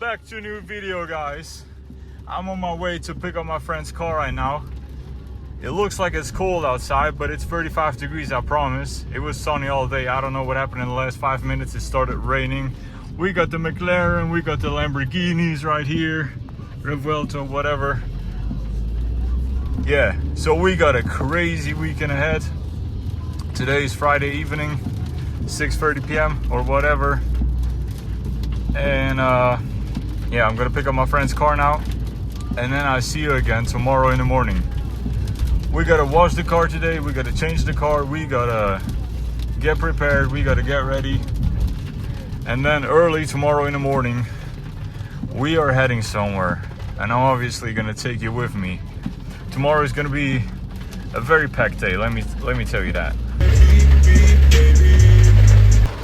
back to a new video, guys. I'm on my way to pick up my friend's car right now. It looks like it's cold outside, but it's 35 degrees, I promise. It was sunny all day. I don't know what happened in the last 5 minutes. It started raining. We got the McLaren, we got the Lamborghinis right here, Revuelto, whatever. Yeah, so we got a crazy weekend ahead. Today is Friday evening, 6:30 p.m. or whatever. And yeah, I'm gonna pick up my friend's car now, and then I see you again tomorrow in the morning. We gotta wash the car today, we gotta change the car, we gotta get prepared, we gotta get ready. And then early tomorrow in the morning, we are heading somewhere. And I'm obviously gonna take you with me. Tomorrow is gonna be a very packed day, let me tell you that.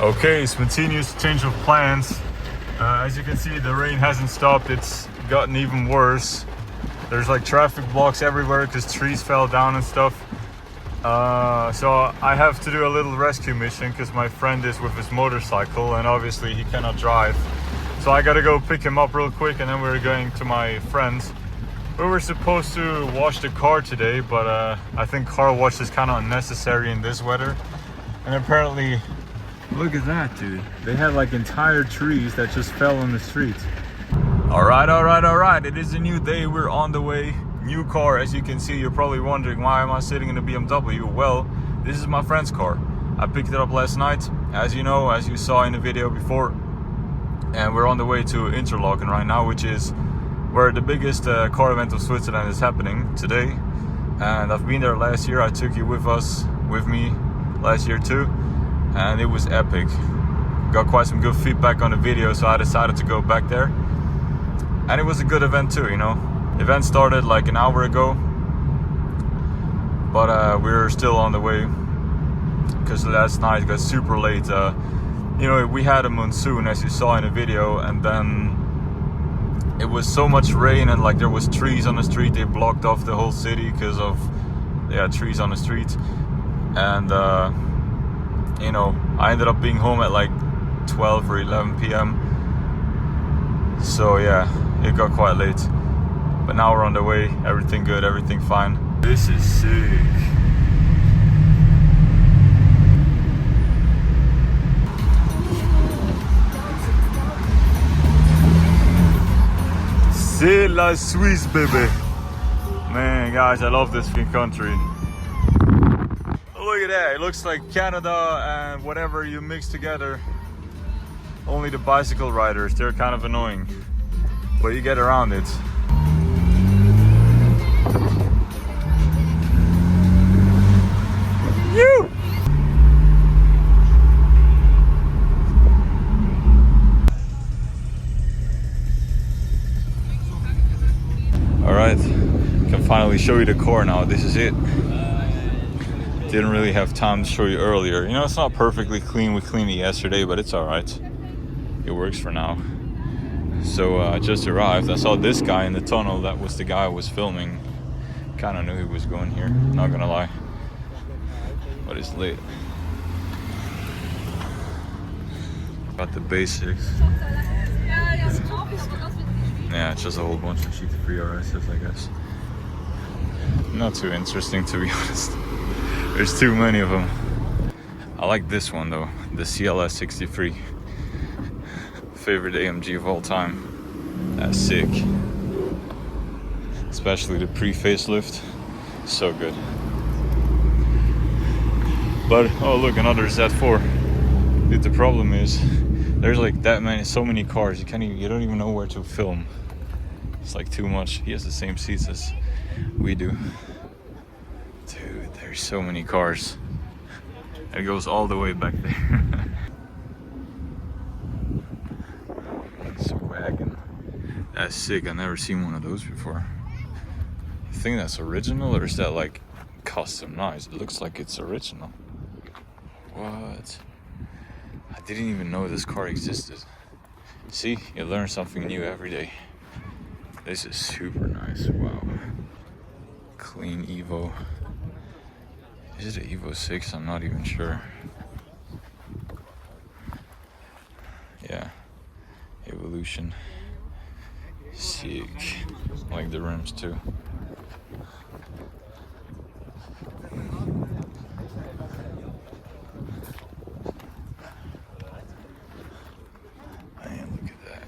Okay, spontaneous change of plans. As you can see, the rain hasn't stopped, it's gotten even worse. There's like traffic blocks everywhere because trees fell down and stuff. So I have to do a little rescue mission because my friend is with his motorcycle and obviously he cannot drive. So I gotta go pick him up real quick, and then we're going to my friend's. We were supposed to wash the car today, but I think car wash is kind of unnecessary in this weather. And apparently, look at that, dude. They had like entire trees that just fell on the street. All right. It is a new day. We're on the way. New car, as you can see. You're probably wondering, why am I sitting in a BMW? Well, this is my friend's car. I picked it up last night, as you know, as you saw in the video before. And we're on the way to Interlaken right now, which is where the biggest car event of Switzerland is happening today. And I've been there last year. I took you with me last year too. And it was epic. Got quite some good feedback on the video, so I decided to go back there. And it was a good event too, you know. The event started like an hour ago, but we're still on the way because last night it got super late. You know, we had a monsoon, as you saw in the video, and then it was so much rain, and like there was trees on the street. They blocked off the whole city because of trees on the street. And you know, I ended up being home at like 12 or 11 p.m. So yeah, it got quite late. But now we're on the way, everything good, everything fine. This is sick. C'est la Suisse, baby. Man, guys, I love this fucking country. Look at that, it looks like Canada and whatever you mix together. Only the bicycle riders, they're kind of annoying. But you get around it. You! Alright, can finally show you the car now. This is it. Didn't really have time to show you earlier. You know, it's not perfectly clean. We cleaned it yesterday, but it's alright. It works for now. So I just arrived. I saw this guy in the tunnel. That was the guy I was filming. Kind of knew he was going here, not gonna lie. But it's late. Got the basics. Yeah, it's just a whole bunch of GT3 RSs, I guess. Not too interesting, to be honest. There's too many of them. I like this one though, the CLS 63. Favorite AMG of all time. That's sick. Especially the pre-facelift. So good. But oh look, another Z4. Dude, the problem is there's like so many cars. You don't even know where to film. It's like too much. He has the same seats as we do. Dude, there's so many cars. It goes all the way back there. Wagon. That's sick. I've never seen one of those before. You think that's original, or is that like customized? It looks like it's original. What? I didn't even know this car existed. See, you learn something new every day. This is super nice. Wow. Clean Evo. Is it an Evo 6? I'm not even sure. Yeah. Evolution. Sick. I like the rims too. Man, look at that.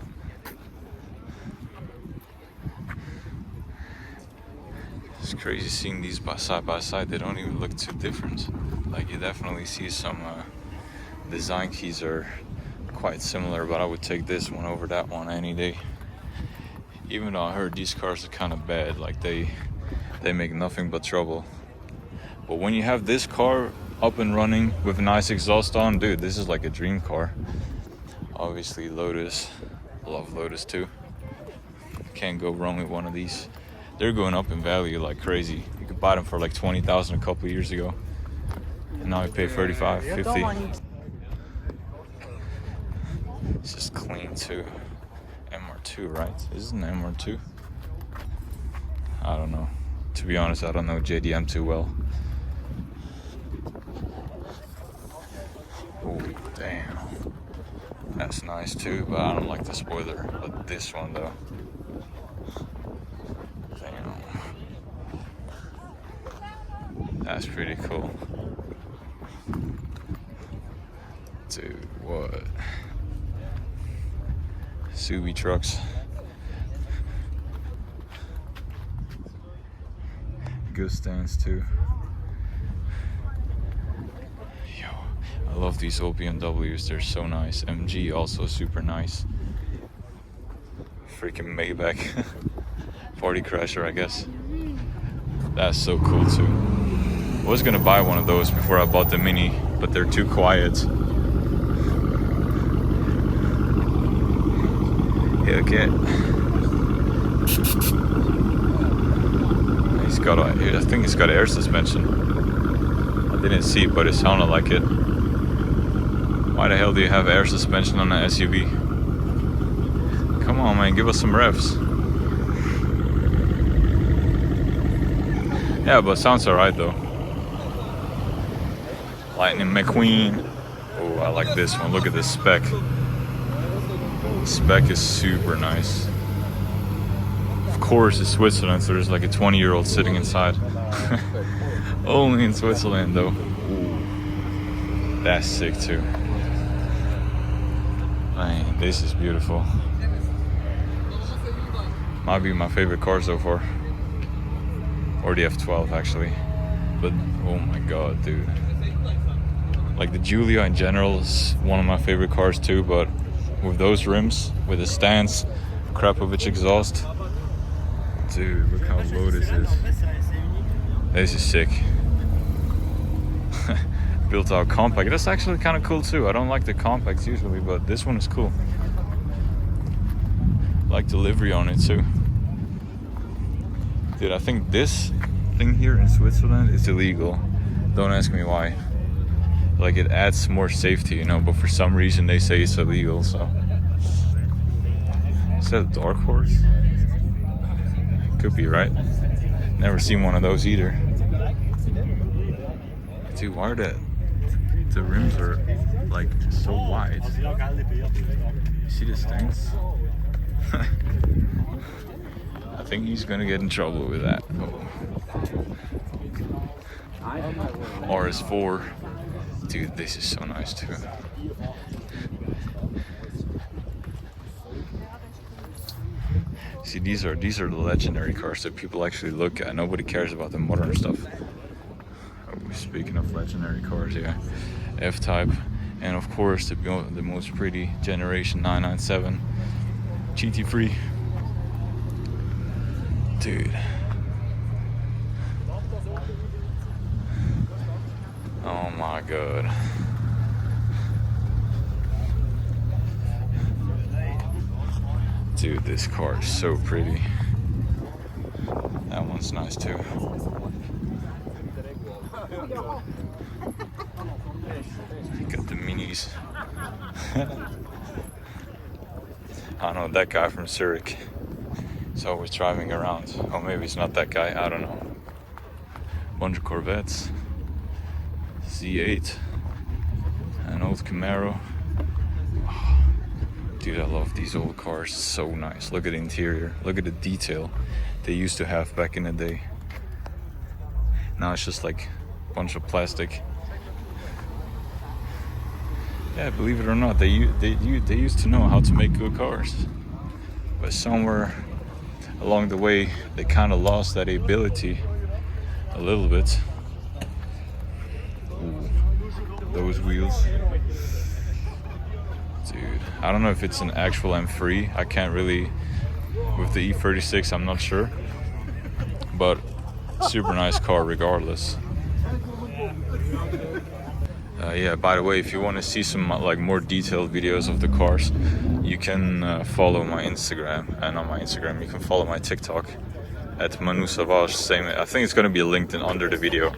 It's crazy seeing these side by side. They don't even look too different. Like, you definitely see some design keys are quite similar, but I would take this one over that one any day. Even though I heard these cars are kind of bad, like they make nothing but trouble. But when you have this car up and running with a nice exhaust on, dude, this is like a dream car. Obviously Lotus, love Lotus too. Can't go wrong with one of these. They're going up in value like crazy. You could buy them for like 20,000 a couple years ago, and now you pay 35, 50. This is clean too. MR2, right? Is it an MR2? I don't know. To be honest, I don't know JDM too well. Oh, damn. That's nice too, but I don't like the spoiler. But this one though. Damn. That's pretty cool. Dude, what? Subi trucks. Good stands too. Yo, I love these old BMWs, they're so nice. MG also super nice. Freaking Maybach. Party crasher, I guess. That's so cool too. I was gonna buy one of those before I bought the Mini, but they're too quiet. Okay. He's got I think it's got air suspension. I didn't see it, but it sounded like it. Why the hell do you have air suspension on an SUV? Come on, man, give us some revs. Yeah, but sounds alright though. Lightning McQueen. Oh, I like this one. Look at this spec. Spec is super nice. Of course it's Switzerland, so there's like a 20-year-old sitting inside. Only in Switzerland though. Ooh, that's sick too. Man, this is beautiful. Might be my favorite car so far. Or the F12 actually. But oh my god, dude. Like the Giulia in general is one of my favorite cars too, but with those rims, with the stance, Krapovich exhaust. Dude, look how low this is. This is sick. Built out compact. That's actually kind of cool too. I don't like the compacts usually, but this one is cool. Like the livery on it too. Dude, I think this thing here in Switzerland is illegal. Don't ask me why. Like, it adds more safety, you know, but for some reason they say it's illegal, so. Is that a dark horse? Could be, right? Never seen one of those either. Dude, why are the rims are like so wide? You see the stance? I think he's gonna get in trouble with that. Oh. RS4. Dude, this is so nice too. See, these are the legendary cars that people actually look at. Nobody cares about the modern stuff. Oh, speaking of legendary cars, yeah, F-Type, and of course the most pretty generation 997 GT3. Dude. Oh my god. Dude, this car is so pretty. That one's nice too. Got the minis. I know that guy from Zurich. He's always driving around. Oh, maybe it's not that guy, I don't know. Bunch of Corvettes. Z8. An old Camaro. Dude, I love these old cars. So nice. Look at the interior. Look at the detail they used to have back in the day. Now it's just like a bunch of plastic. Yeah, believe it or not, they used to know how to make good cars. But somewhere along the way, they kind of lost that ability a little bit. Ooh, those wheels. Dude, I don't know if it's an actual M3. I can't really, with the E36, I'm not sure. But super nice car regardless. Yeah, by the way, if you want to see some like more detailed videos of the cars, you can follow my Instagram, and on my Instagram you can follow my TikTok at Manu Savage. Same, I think it's going to be linked in under the video,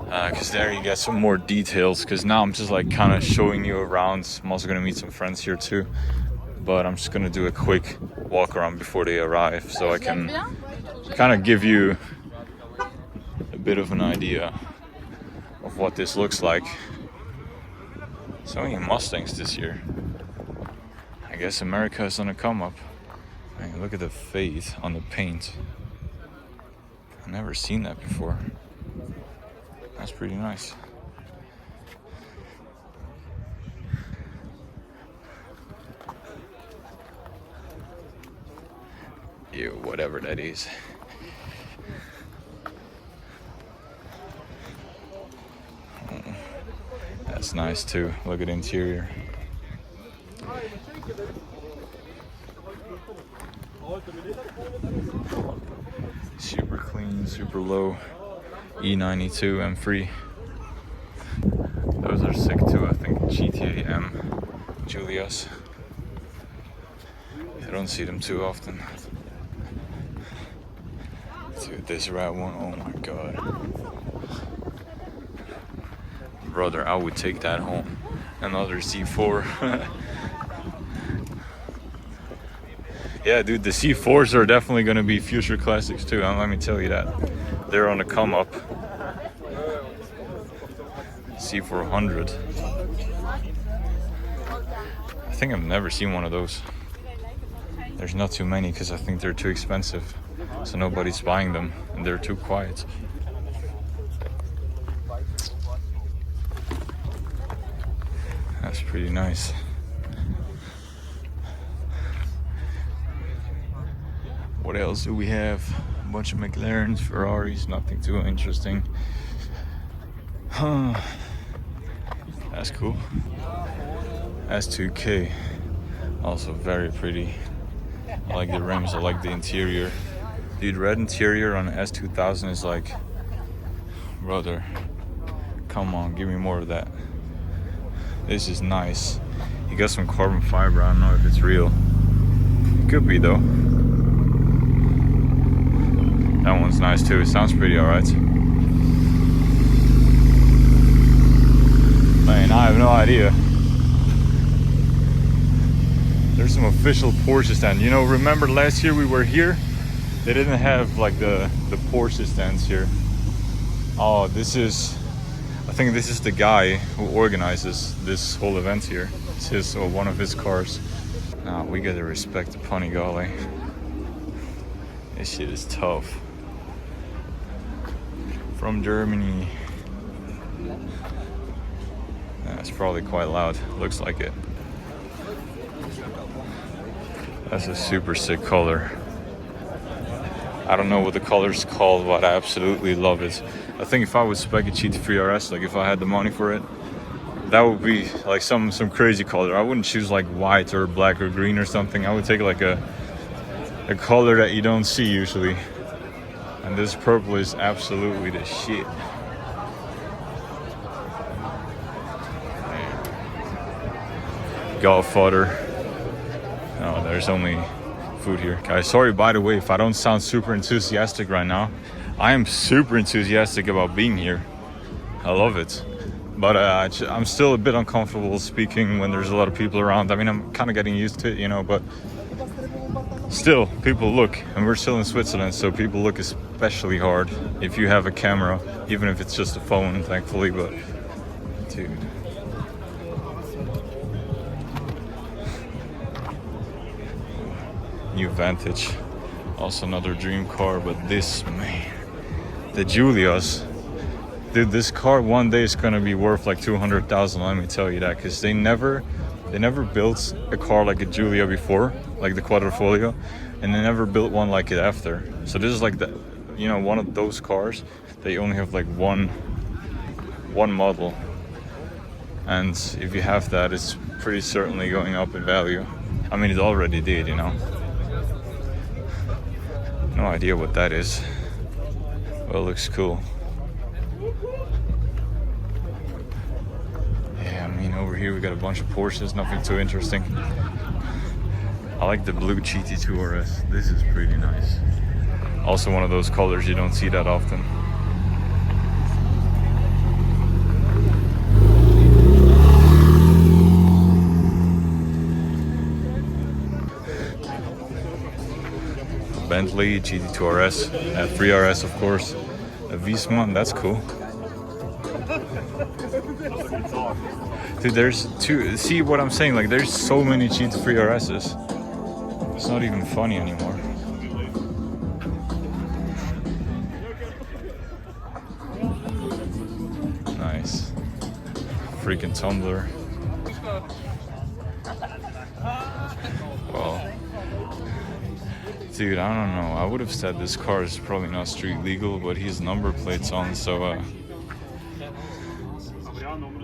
because there you get some more details. Because now I'm just like kind of showing you around. I'm also going to meet some friends here too, but I'm just going to do a quick walk around before they arrive, so I can kind of give you a bit of an idea of what this looks like. So many Mustangs this year. I guess America is on a come up. Man, look at the fade on the paint. I've never seen that before. That's pretty nice. Ew, whatever that is. That's nice too. Look at the interior. Super clean, super low. E92 M3. Those are sick too. I think GTA M Julius. I don't see them too often. Dude, this red one, oh my god. Brother, I would take that home. Another C4. Yeah, dude, the C4s are definitely going to be future classics too. Let me tell you that. They're on the come up. C400. I think I've never seen one of those. There's not too many because I think they're too expensive. So nobody's buying them and they're too quiet. That's pretty nice. What else do we have? A bunch of McLarens, Ferraris, nothing too interesting. Huh. That's cool. S2K, also very pretty. I like the rims, I like the interior. Dude, red interior on an S2000 is like, brother, come on, give me more of that. This is nice. You got some carbon fiber, I don't know if it's real. Could be though. That one's nice too, it sounds pretty alright. Man, I have no idea. There's some official Porsche stand. You know, remember last year we were here? They didn't have like the Porsche stands here. Oh, this is, I think this is the guy who organizes this whole event here. It's his, or one of his cars. Now we gotta respect the Panigale. This shit is tough. From Germany. That's probably quite loud. Looks like it. That's a super sick color. I don't know what the color's called, but I absolutely love it. I think if I would spec a GT3 RS, like if I had the money for it, that would be like some crazy color. I wouldn't choose like white or black or green or something. I would take like a color that you don't see usually. And this purple is absolutely the shit. Godfather. Oh, there's only food here. Guys, sorry by the way if I don't sound super enthusiastic right now. I am super enthusiastic about being here. I love it. But I'm still a bit uncomfortable speaking when there's a lot of people around. I mean, I'm kind of getting used to it, you know, but still, people look. And we're still in Switzerland, so people look especially hard if you have a camera, even if it's just a phone, thankfully, but dude. new Vantage, also another dream car. But this, man, the Giulias, dude, this car one day is gonna be worth like 200,000. Let me tell you that, because they never built a car like a Giulia before, like the Quadrifoglio, and they never built one like it after. So this is like the, you know, one of those cars. They only have like one model, and if you have that, it's pretty certainly going up in value. I mean, it already did, you know. No idea what that is. Well, it looks cool. Yeah, I mean, over here we got a bunch of Porsches, nothing too interesting. I like the blue GT2 RS. This is pretty nice. Also one of those colors you don't see that often. Bentley GT2 RS, 3RS of course, a Wiesmann, that's cool. Dude, there's two, see what I'm saying, like there's so many GT3 RSs. It's not even funny anymore. Nice. Freaking tumbler. Well, dude, I don't know. I would have said this car is probably not street legal, but his number plate's on, so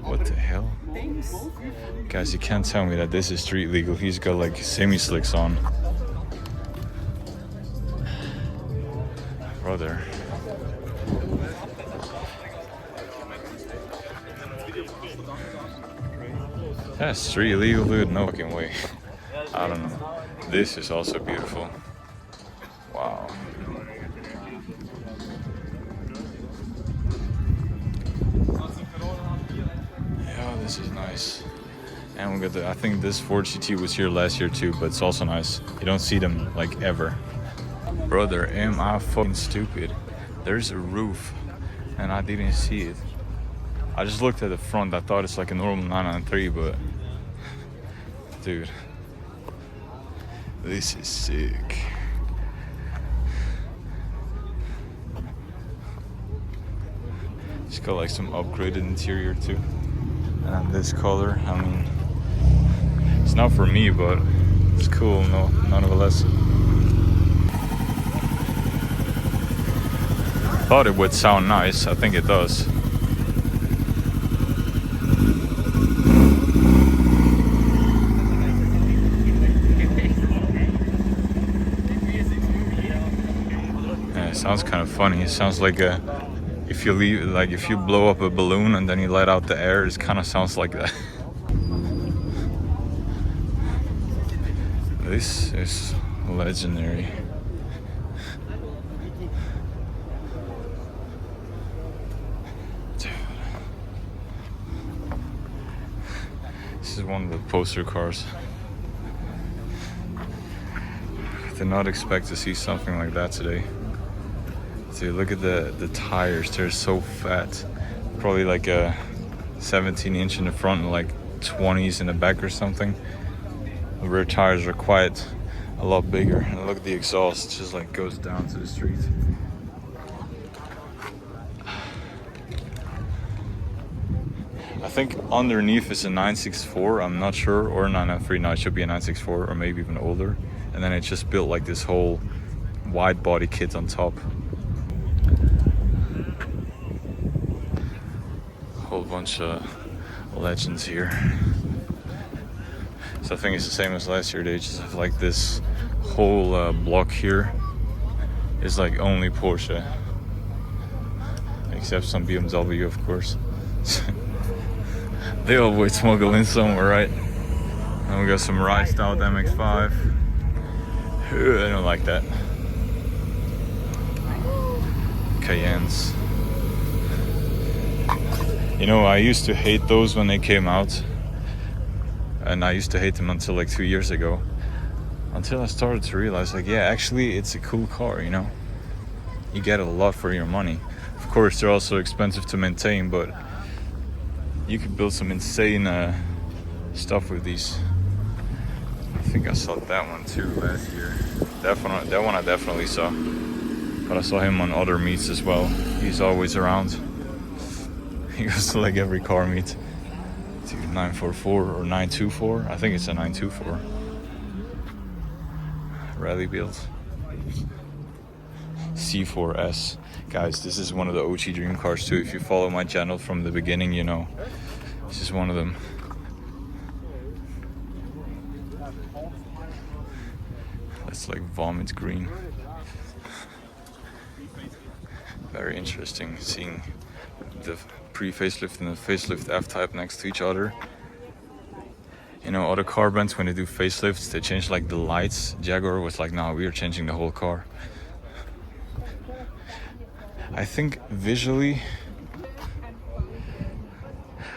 what the hell? Guys, you can't tell me that this is street legal. He's got like semi-slicks on. Brother. That's street legal, dude? No fucking way. I don't know. This is also beautiful. Wow. Yeah, this is nice. And we got the, I think this Ford GT was here last year too, but it's also nice. You don't see them like ever. Brother, am I fucking stupid? There's a roof and I didn't see it. I just looked at the front. I thought it's like a normal 993, but dude, this is sick. It's got like some upgraded interior too. And this color, I mean, it's not for me, but it's cool, no, nonetheless. Thought it would sound nice. I think it does. Yeah, it sounds kind of funny. It sounds like a, if you leave, like if you blow up a balloon and then you let out the air, it kind of sounds like that. This is legendary. Dude. This is one of the poster cars. Did not expect to see something like that today. Dude, look at the tires. They're so fat. Probably like a 17-inch in the front and like 20s in the back or something. The rear tires are quite a lot bigger. And look at the exhaust, just like goes down to the street. I think underneath is a 964, I'm not sure, or a 993. No, it should be a 964 or maybe even older. And then it just built like this whole wide body kit on top. Whole bunch of legends here. So I think it's the same as last year. They just have like this whole block here is like only Porsche, except some BMW, of course. They always smuggle in somewhere, right? And we got some Riced out MX-5. I don't like that. Cayennes. You know, I used to hate those when they came out. And I used to hate them until like 2 years ago. Until I started to realize, like, yeah, actually it's a cool car, you know? You get a lot for your money. Of course, they're also expensive to maintain, but you could build some insane stuff with these. think I saw that one too last year. That one I definitely saw. But I saw him on other meets as well. He's always around. He goes to like every car meet. Dude, 944 or 924. I think it's a 924. Rally build. C4S. Guys, this is one of the OG dream cars too. If you follow my channel from the beginning, you know this is one of them. That's like vomit green. Very interesting seeing the pre-facelift and the facelift F-Type next to each other. You know, other car brands, when they do facelifts, they change like the lights. Jaguar was like, no, we are changing the whole car. I think visually,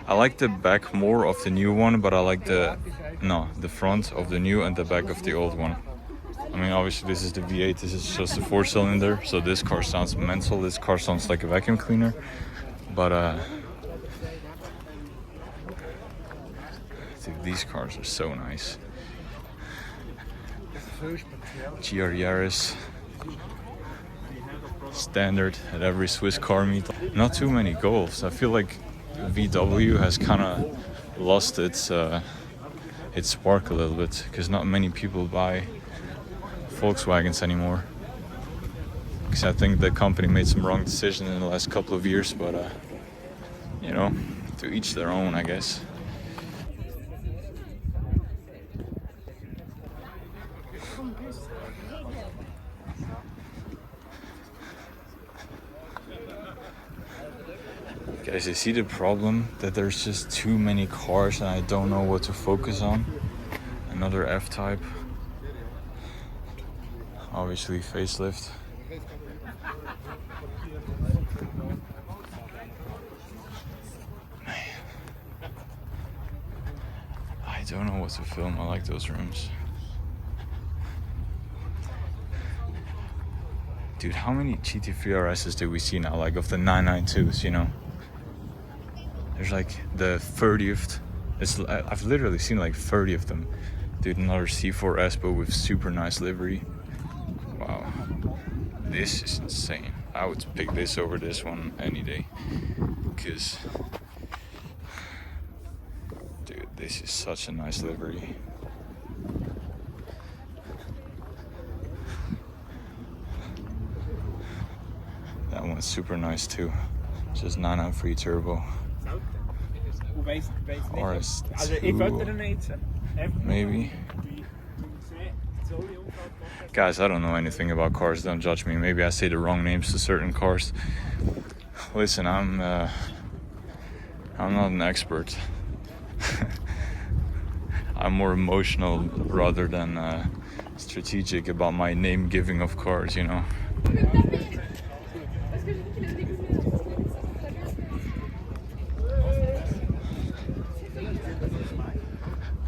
I like the back more of the new one, but I like the front of the new and the back of the old one. I mean, obviously this is the V8, this is just a 4-cylinder, so this car sounds mental, this car sounds like a vacuum cleaner. But dude, these cars are so nice. GR Yaris, standard at every Swiss car meet. Not too many Golfs. I feel like VW has kind of lost its spark a little bit, because not many people buy Volkswagens anymore. Because I think the company made some wrong decisions in the last couple of years, but you know, to each their own, I guess. Guys, I see the problem that there's just too many cars and I don't know what to focus on. Another F-Type. Obviously facelift. Man. I don't know what to film. I like those rims. Dude, how many GT3 RSs do we see now? Like of the 992s, you know? There's like the 30th. I've literally seen like 30 of them. Dude, another C4S, but with super nice livery. Wow. This is insane. I would pick this over this one any day. Because, dude, this is such a nice livery. That one's super nice too. Just 993 turbo. RS2, maybe. Guys, I don't know anything about cars, don't judge me. Maybe I say the wrong names to certain cars. Listen, I'm not an expert. I'm more emotional rather than strategic about my name giving of cars, you know.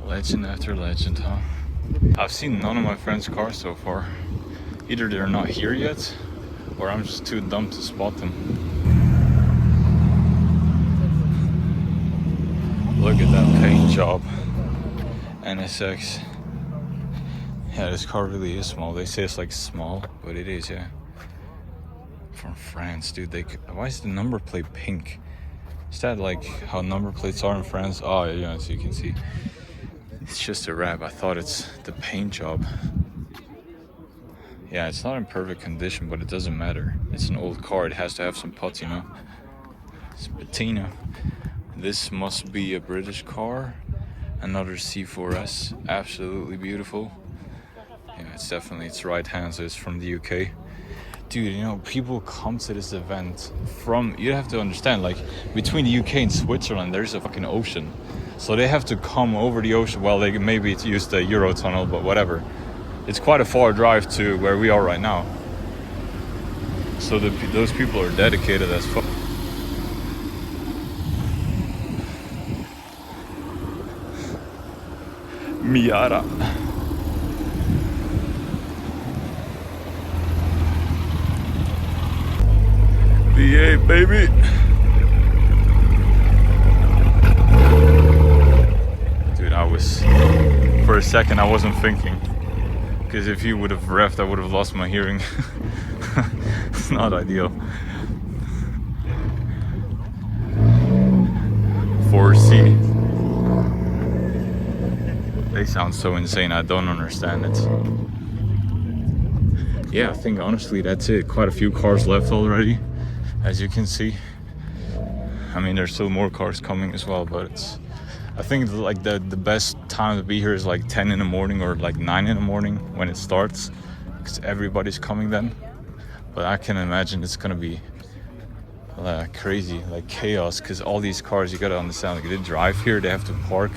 Legend after legend, huh? I've seen none of my friends' cars so far. Either they're not here yet, or I'm just too dumb to spot them. Look at that paint job. NSX. Yeah, this car really is small. They say it's like small, but it is, yeah. From France, dude. Why is the number plate pink? Is that like how number plates are in France? Oh, yeah, as you can see. It's just a wrap. I thought it's the paint job. Yeah, it's not in perfect condition, but it doesn't matter. It's an old car. It has to have some patina. It's patina. This must be a British car. Another C4S. Absolutely beautiful. Yeah, it's right hand, so it's from the UK. Dude, you know, people come to this event from, you have to understand, like, between the UK and Switzerland, there's a fucking ocean. So they have to come over the ocean. Well, they maybe use the Eurotunnel, but whatever. It's quite a far drive to where we are right now. So those people are dedicated as fuck. Miata. V8, baby. second I wasn't thinking. Because if he would have revved, I would have lost my hearing. It's not ideal. 4C. They sound so insane, I don't understand it. Yeah, I think honestly that's it. Quite a few cars left already, as you can see. I mean, there's still more cars coming as well, but it's, I think like the best time to be here is like 10 in the morning or like 9 in the morning when it starts, because everybody's coming then. But I can imagine it's gonna be crazy, like chaos, because all these cars, you gotta understand, like they drive here, they have to park.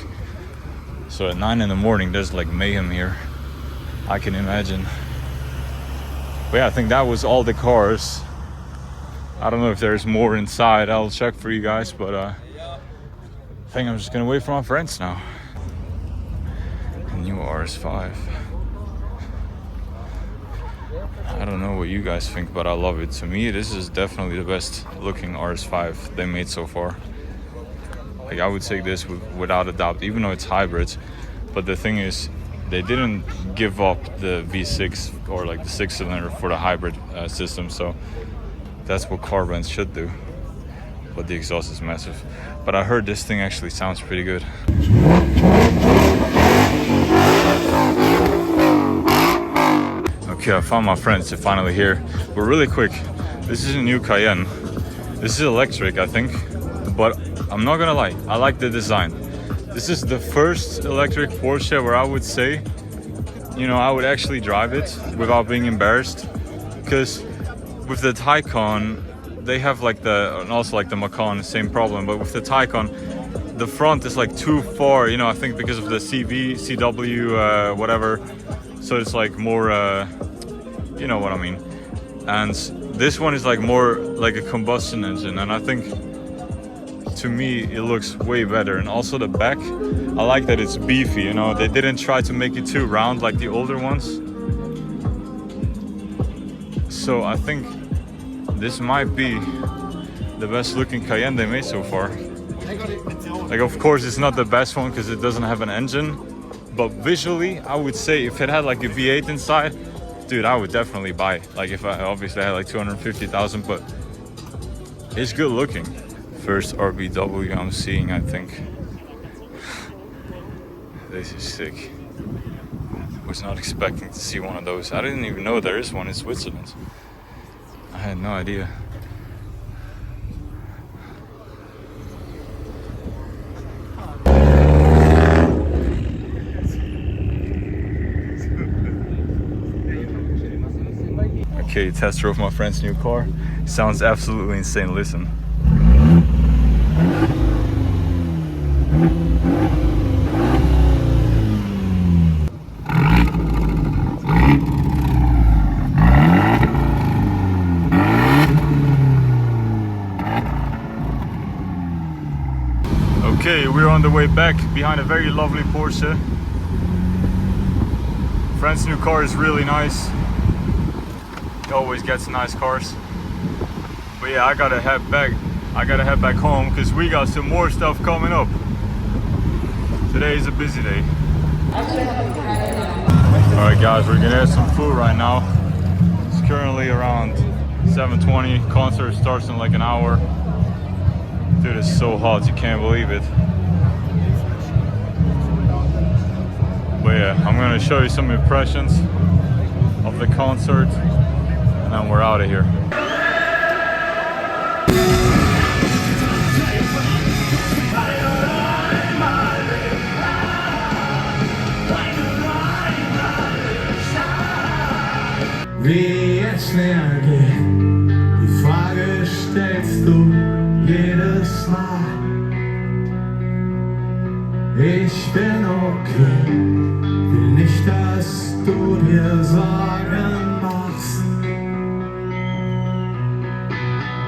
So at 9 in the morning, there's like mayhem here. I can imagine. But yeah, I think that was all the cars. I don't know if there's more inside. I'll check for you guys, but I think I'm just gonna wait for my friends now. New RS5. I don't know what you guys think, but I love it. To me, this is definitely the best looking RS5 they made so far. Like, I would say this without a doubt, even though it's hybrids. But the thing is, they didn't give up the V6 or like the 6-cylinder for the hybrid system. So that's what car brands should do. But the exhaust is massive. But I heard this thing actually sounds pretty good. Okay, I found my friends. They're finally here. But really quick, this is a new Cayenne. This is electric, I think. But I'm not gonna lie, I like the design. This is the first electric Porsche where I would say, you know, I would actually drive it without being embarrassed. Because with the Taycan, they have like and also like the Macan, same problem. But with the Taycan, the front is like too far, you know, I think because of the CW, whatever. So it's like more, you know what I mean. And this one is like more like a combustion engine. And I think, to me, it looks way better. And also the back, I like that it's beefy, you know. They didn't try to make it too round like the older ones. So I think this might be the best looking Cayenne they made so far. Like, of course, it's not the best one because it doesn't have an engine. But visually, I would say if it had like a V8 inside, dude, I would definitely buy it. Like, if I obviously had like 250,000, but it's good looking. First RBW I'm seeing, I think. This is sick. Was not expecting to see one of those. I didn't even know there is one in Switzerland. I had no idea. Okay, test drove my friend's new car. Sounds absolutely insane. Listen. Okay, we're on the way back behind a very lovely Porsche. Friend's new car is really nice. He always gets nice cars. But yeah, I gotta head back home because we got some more stuff coming up. Today is a busy day. Alright guys, we're gonna have some food right now. It's currently around 7:20. Concert starts in like an hour. Dude, it's so hot, you can't believe it. But yeah, I'm gonna show you some impressions of the concert and then we're out of here. Wie es näher geht, die Frage stellst du jedes Mal. Ich bin okay, will nicht, dass du dir Sorgen machst.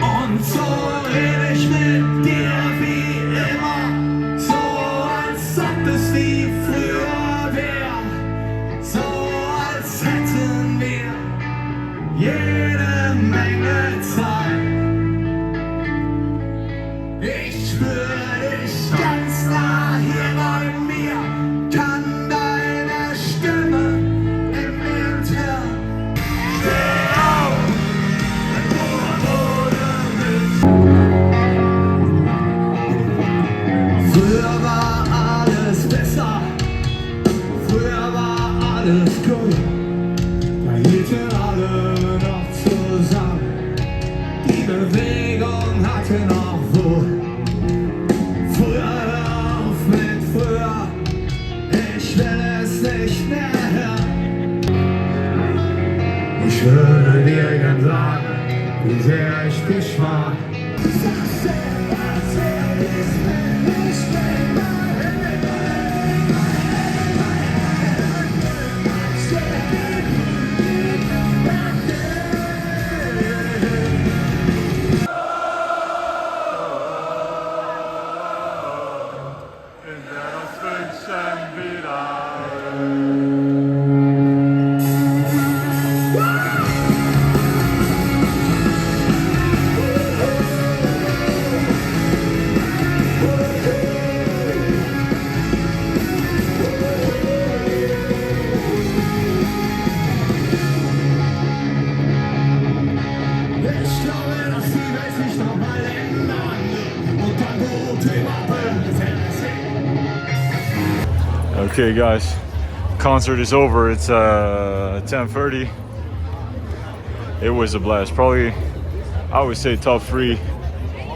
Und so rede ich mit dir wie immer, so als ob es wie früher wäre, so als hätten wir jede Menge Zeit. Ich spüre dich ganz nah hier bei mir, kann deine wie sehr ich dich mag. In der uns wünschen wieder. Ich glaube, dass die Welt sich noch mal ändern wird und dann gut überbündelt. Okay, guys, concert is over. It's 10:30. It was a blast. Probably, I would say top 3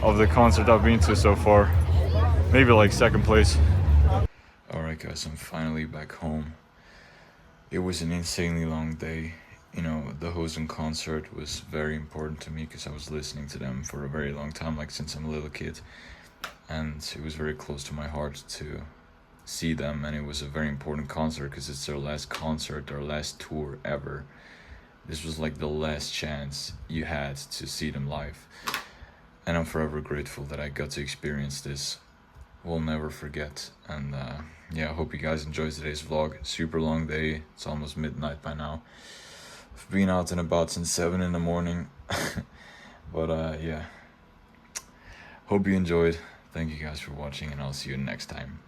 of the concert I've been to so far. Maybe like second place. Alright guys, I'm finally back home. It was an insanely long day. You know, the Hosen concert was very important to me because I was listening to them for a very long time, like since I'm a little kid. And it was very close to my heart to see them, and it was a very important concert because it's their last concert, their last tour ever. This was like the last chance you had to see them live, and I'm forever grateful that I got to experience this. We'll never forget. And yeah, I hope you guys enjoyed today's vlog. Super long day, it's almost midnight by now. I've been out and about since 7 in the morning. But yeah, hope you enjoyed. Thank you guys for watching, and I'll see you next time.